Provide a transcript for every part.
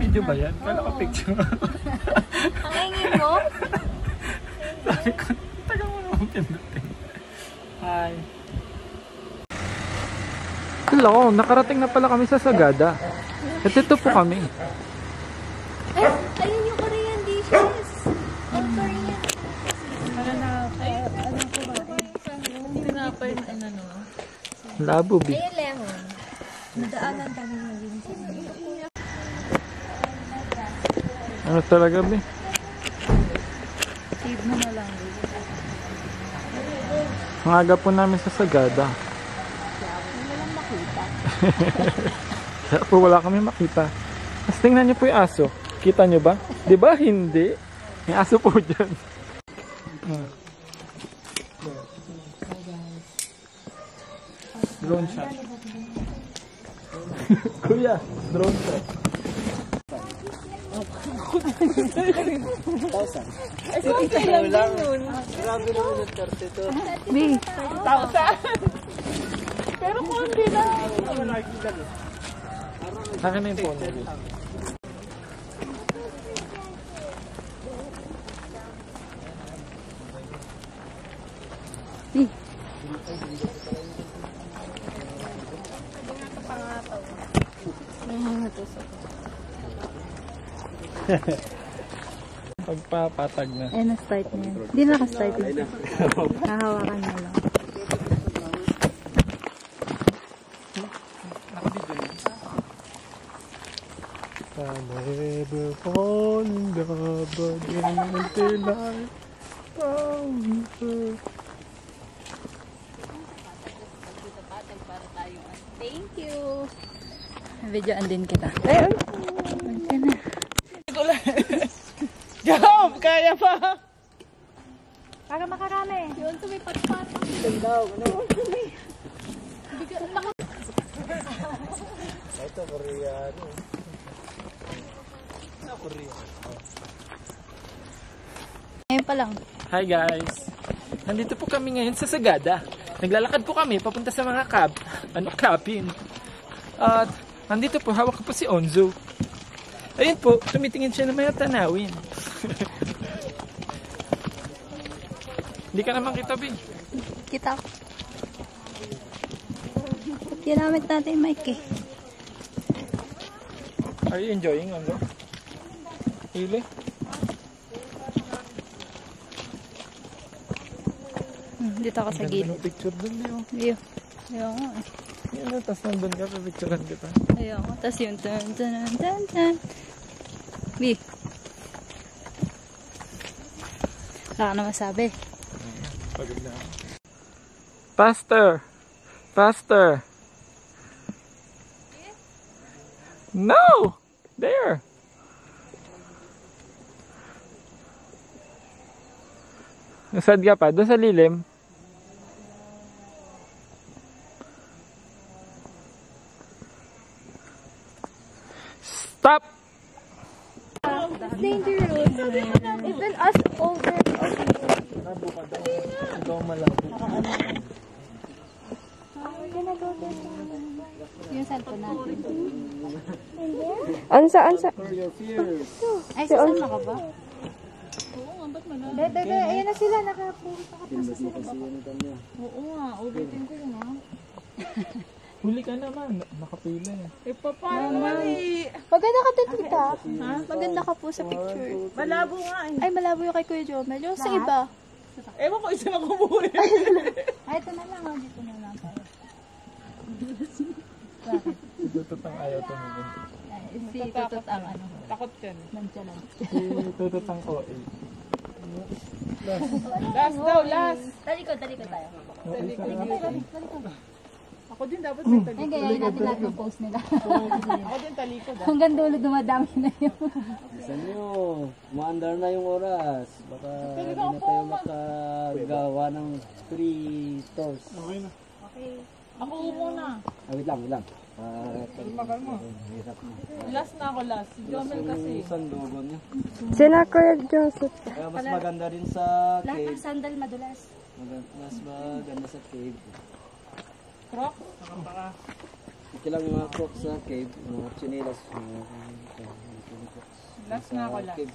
Video ba yan? Kala ko picture. Ang ingin mo? Sabi ko, taga mo naman pindutin. Hi. Hello, nakarating na pala kami sa Sagada. At ito po kami. Ay, ayun yung Korean dishes. All Korean. Ano ko ba? Tinapay na ano. Labo, bi. Ayun, lemon. Nadaanan kami ngayon. Ano talaga, bi? Save mo na lang. Ang aga po namin sa Sagada. Walang makita. Kaya po wala kami makita. Mas tingnan niyo po yung aso. Kita niyo ba? Di ba hindi? May aso po dyan. Drone shot. Kuya, drone shot. Ay, okay lang yun. Grabe naman yung 32. Bi. Pero kung hindi na. Akin na yung phone. Bi. Pagpapatag na. Eh, na-start na yan. Hindi na naka-start na. Nahawakan na lang. I'll never fall in love again until I found her. Thank you. Videoan din kita. Ayun. Magka na. Job! Kaya pa! Para makarami. Yun, may patpatang. Daw, ano? Ito, Koreano. Ngayon pa lang. Hi guys! Nandito po kami ngayon sa Sagada. Naglalakad po kami papunta sa mga cabin. At nandito po, hawak ko po si Onzo. Ayun po, tumitingin siya na may tanawin. Hindi ka naman kita, Bin. Kita ko. Ginamit natin yung mic eh. Are you enjoying, Onzo? Really? Dito ako sa gilid. Ganda ng picture dun, di ba? Ayun. Ayun nga eh. Yan, tapos nandun ka, pipicturean kita. Ayun. Tapos yung tan tan tan tan. Bi. Wala ka na masabi. Pagod na ako. Faster! Faster! No! There! Nasad ka pa? Doon sa lilim? Stop! Dangerous. Even us older. Ikaw malabo. Yung cellphone natin. Ansa? For your fears. Ay, sasama ka ba? Oo nga, ba't malabo? Dede, ayun na sila. Nakapasa sila ba? Oo nga, ulitin ko nga. Huli ka naman. Nakapila eh. Eh, paano eh? Maganda ka din, tita. Ha? Maganda ka po sa picture. Malabo nga eh. Ay, malabo yung kay Kuya Jomel. Yung sa iba. Ewan ko, isa lang kumuhin. Ay, ito na lang. Dito na lang tayo. Si Tutot ang ayaw tumingin. Si Tutot ang ano. Takot ka na. Nonchalant. Si Tutot ang OA. Last daw, last. Talikod tayo. Ako din dapat may Ay, talikod. gayahin natin lahat ng post nila. Ako din talikod ah. Hanggang dulo dumadami na yun. Bisa nyo, umaandar na yung oras. Baka hindi na tayo makagawa ng 3 tours. Okay. Ako muna. Wait lang. Magal mo. Hirap na. Last na ako last. Si Jomel kasi. Isang logo niya. Sina Kuya Joseph. Kaya mas maganda rin sa Lahat cave. ng sandal madulas. Mas maganda sa cave. Croc? Ito lang yung mga crocs sa cave. Mga chinelas. Last na ako, last.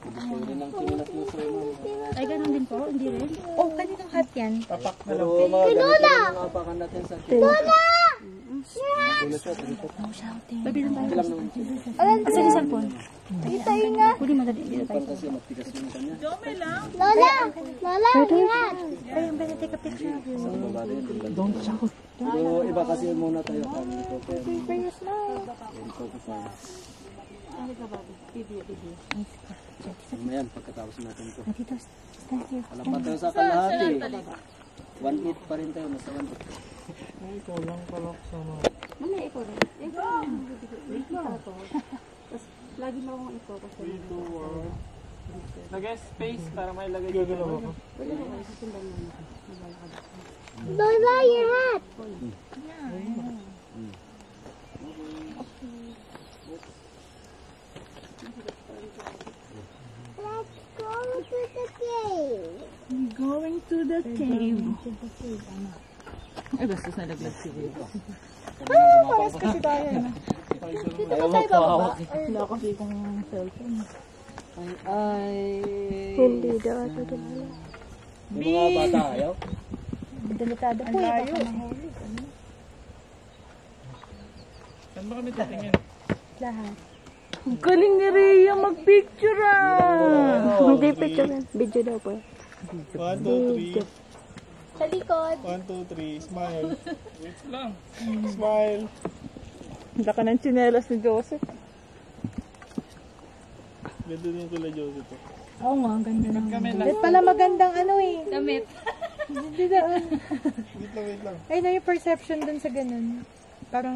Pwede nang kinilas mo sa mga. Ay, ganun din po? Hindi rin? Oh, kaninang hat yan? Pero mga ganito rin ang apakan natin sa akin. Lola! Babi lang tayo. Lang naman. Asan yung cellphone? Dito ingat. Huli madali dito tayo. Kasi matigas yung kanya. Lola! Lola, ingat. Ay, yung pwede take a picture. Don't shout. So, iba kasi muna tayo kami dito. Prayers na. Ito ko sa... Mayan, pagkatapos natin ito. Dito, stand here. Wala pa tayo sa kalahati. 1-8 pa rin tayo. Nasa 1-8. Mamaya ikaw rin. Ikaw to. Tapos, lagi mo akong ito. Lagay space para may lagay dito. Lola, your hat. Let's go to the cave. Going to the cave. Ay, basta sa laglag si Rito. Paras kasi tayo. Ayaw mo pa hawak. Wala kasi kong cellphone. Ay. Hindi daw ito dito. Yung mga bata ayaw. Delikado po. Layo. Saan ba kami tatingin? Lahat. Ang galing ni Rhea mag-picture Hindi picture yan. Video daw po. 1, 2, 3. Sa likod. 1, 2, 3. Smile. Wait lang. Smile. Laka ng tsinelas ni Joseph. Ganda din kila Joseph to. Oo nga, ang ganda ng Kami lang. Ba't pala magandang ano eh. Damit. Hindi na. Wait lang. Ay, na yung perception dun sa ganun. Parang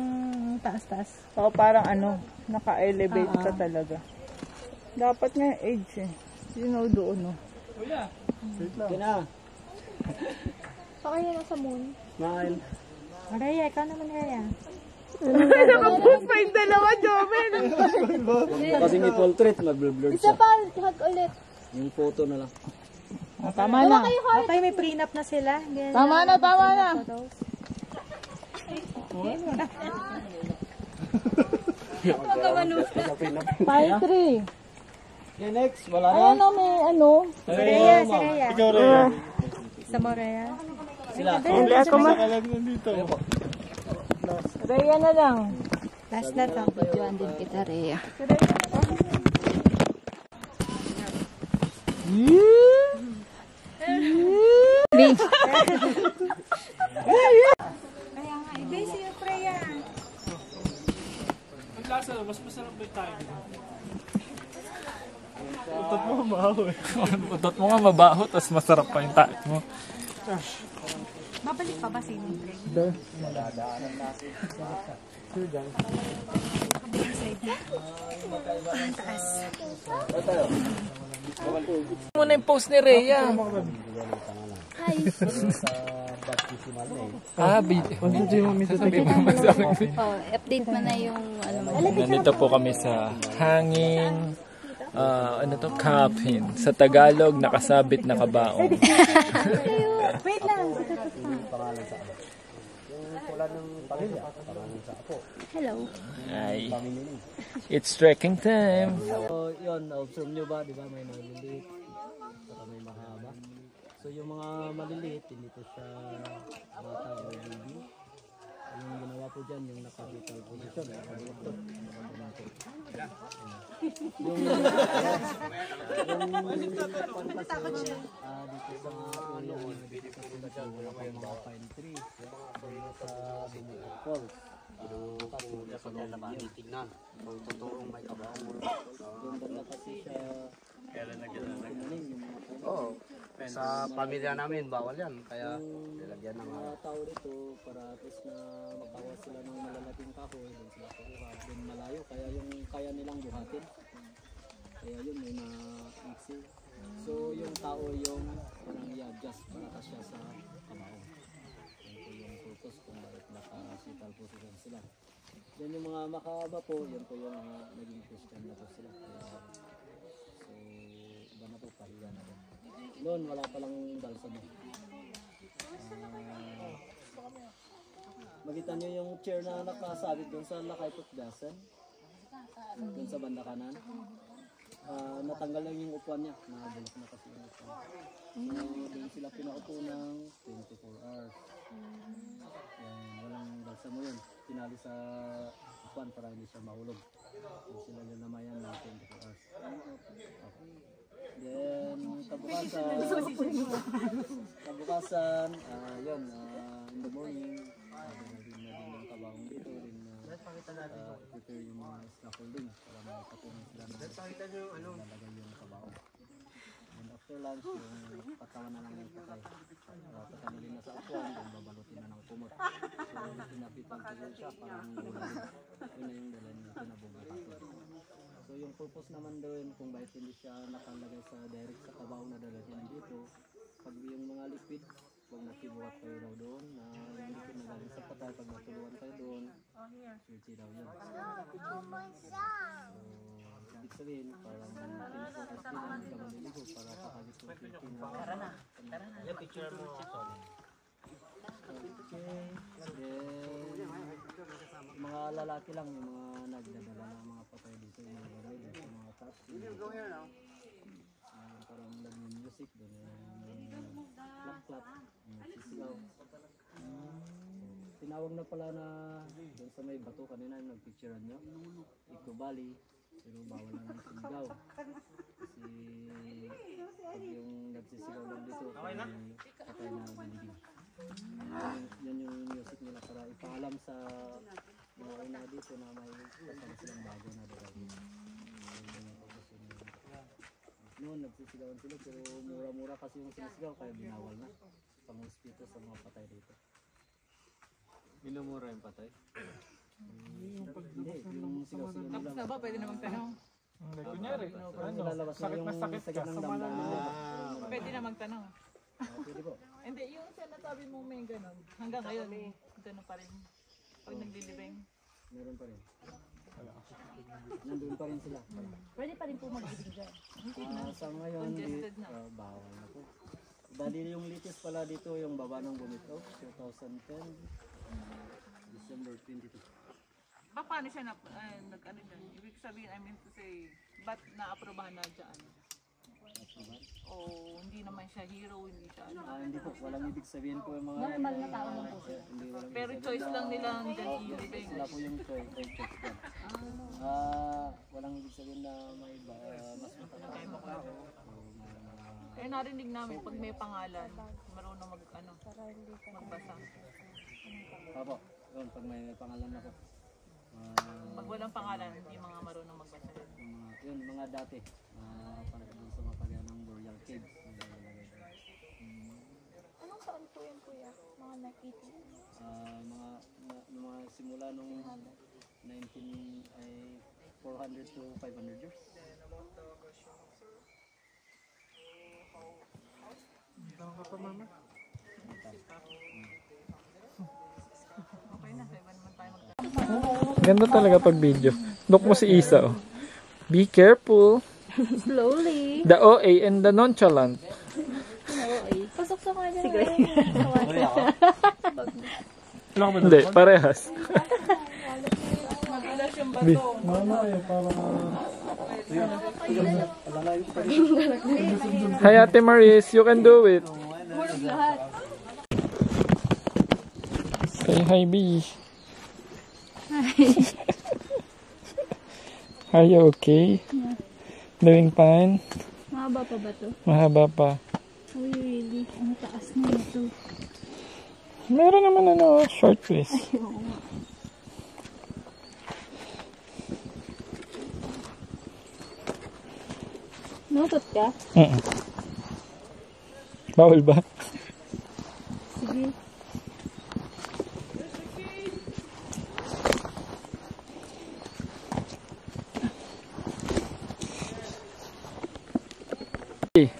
taas-taas. O, parang ano, naka-elevate ka talaga. Dapat nga age eh. You know doon, no? Kuya. Okay na. Baka yun nasa moon. Smile. Rhea, ikaw naman Rhea. Nakapost pa yung dalawa, Jomel! Kasi may portrait, mag-blur Isa siya. pa, hug ulit. Yung photo na lang. Tama na. Okay, may prenup na sila. Ganyan Tama na, tama na. photos. Pine tree. Okay, next. Wala na. Ano, may ano. Si Rhea, si Rhea. Ikaw rin. Isa mo Rhea. Sila. Hindi ako ma... Nakalag nandito. Rhea na lang. Last na to. Videoan din kita, Rhea. Kaya nga, i-base yung Rhea. Ang lasa, mas masarap ba tayo? Utot mo mabaho eh. Utot mo nga mabaho, tapos masarap pa yung tayo mo. Babalik pa ba si Nindre? Muna yung post ni Rhea. Update mo na yung ano mo. Nandito po kami sa hanging cabin. Sa Tagalog, nakasabit na kabaong. Wait lang. Hello. Ay, it's trekking time. So, yun, na-observe nyo ba, di ba, may maliliit, saka may mahaba. So, yung mga maliliit, hindi po siya bata o baby. Yung ginawa po dyan, yung nakabital position, nakabuto. Yung dito sa area, dito sa Sulacan, wala pa yung mga pine trees. Dito sa Benito Falls. Tignan kung totoong may kabaong mo. Doon banda kasi siya. Oo. Sa pamilya namin, bawal yan. Kaya nilagyan ng Mga tao dito para at least na makawas sila ng malalaking kahoy. Doon sila kukuha. Doon malayo. Kaya yung kaya nilang buhatin. Kaya yun may na-easy. So yung tao yung parang i-adjust para kasya sa kabaong. Yan po yung purpose kung bakit naka-sital position sila. Yan yung mga makahaba po, yan po yung naging Christian na po sila. Kaya, so, iba na po, pahiya na po. Noon, wala palang balsa mo. Makita nyo yung chair na nakasabit doon sa lakay putgasan. Dun sa banda kanan. Natanggal lang yung upuan niya. Nabulok na kasi yung upuan. So, doon sila pinaupo ng 24 hours. Yan, walang balsa mo yun. Tinali sa upuan para hindi siya mahulog. So, sila yung namayan ng 24 hours. Okay. Then, kabukasan, yun, in the morning, din yung kabahong dito, din prepare yung mga scaffolding para makapunan sila na lalagay yung kabahong. And after lunch, yung katawan na lang yung patay. Patanggalin na sa upuan, yung babalutin na ng kumot. So, pinapitan ko siya parang ulan. Yun na yung dalan yung pinabubuhatin. So yung purpose naman doon kung bakit hindi siya nakalagay sa direct sa kabahong na dalhin dito, pag yung mga liquid, pag nakibuhat kayo daw doon, na yung liquid na galing sa patay, pag natuluan kayo doon, swerte daw yun. So, ibig sabihin, parang pinipocus din ang hindi ka maliligo para pakagit yung swerte na. Tara na. Yung picture mo, sorry. Okay, then mga lalaki lang yung mga nagdadala ng mga patay dito, yung mga baril, yung mga taps, parang nag-music doon, yung clap-clap, nagsisigaw. Tinawag na pala na doon sa may bato kanina yung nagpicturean nyo, Ikubali, pero bawal na ng sinigaw. Kasi pag yung nagsisigaw lang dito, patay na nalilig. Yan yung music nila para ipaalam sa mga una dito na may kasama silang bago na darating. Noon nagsisigawan sila pero mura-mura kasi yung sinisigaw kaya binawal na. Pang-hospital sa mga patay dito. Minumura yung patay? Hindi, yung sigaw-sigaw nila. Tapos na ba? Pwede na magtanong? Kunyari, sakit na sakit ng damdamin. Pwede na magtanong. Pwede po. Hindi, yung sinasabi mo may ganun. Hanggang ngayon, ganun pa rin. Pag naglilibing. Meron pa rin. Nandun pa rin sila. Pwede pa rin po mag-ibig dyan. Sa ngayon, bawal na po. Dali yung latest pala dito, yung baba ng Bumitaw, 2010, December 22. Paano siya nag-ano dyan? Ibig sabihin, I mean to say, ba't na-aprobahan na dyan? O hindi naman siya hero, hindi siya ano? Hindi po, walang ibig sabihin po yung mga... Normal na tao lang po siya. Pero choice lang nila dyan i-living. Sila po yung choice dyan. Walang ibig sabihin na may mas matakas na tao. Kaya narinig namin pag may pangalan, marunong magbasa. Opo, yun, pag may pangalan na po. Pag walang pangalan, hindi mga marunong magbasa. Yun, mga dati. Para doon sa mapagyan ng Royal Caves. Anong taon po yan, kuya? Mga nakiti? Mga simula nung 400 to 500 years. Tama ka pa, mama? Okay na, sa iba naman tayo Ganda talaga pag video. Look mo si Isa, oh. Be careful. Slowly. The OA and the nonchalant. Pasok sa kanya. Sige. Hindi, parehas. Madulas yung bato. Mama, parang... Hi, Ate Maris. You can do it. Say hi, B. Are you okay? Yeah. Doing fine? Mahaba pa ba to? Mahaba pa. Uy, really? Ang taas na ito. Meron naman short waist. Ay, oo nga. Nutot ka? Bawal ba? Sige.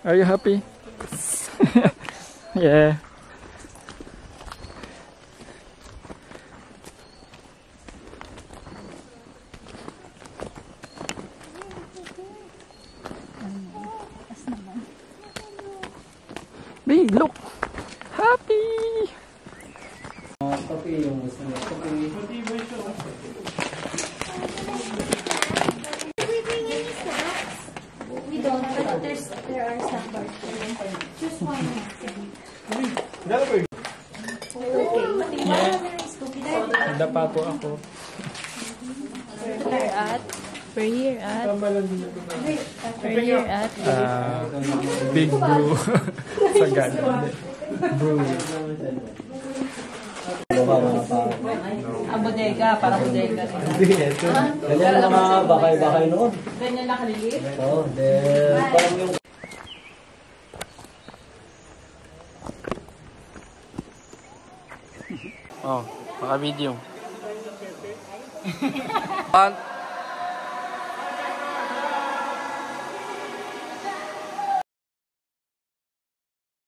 Are you happy? Yeah. Babe, look! Happy! Coffee yung gusto niya. Coffee. There are some bars. Choose one. Handa pa po ako. We're here at Big Brew. Sagada. Brew. Bodega, para bodega. Ganyan ang mga bakay-bakay noon. Ganyan na kaliliit. Oo, then parang yung Oh, maka-video. 1,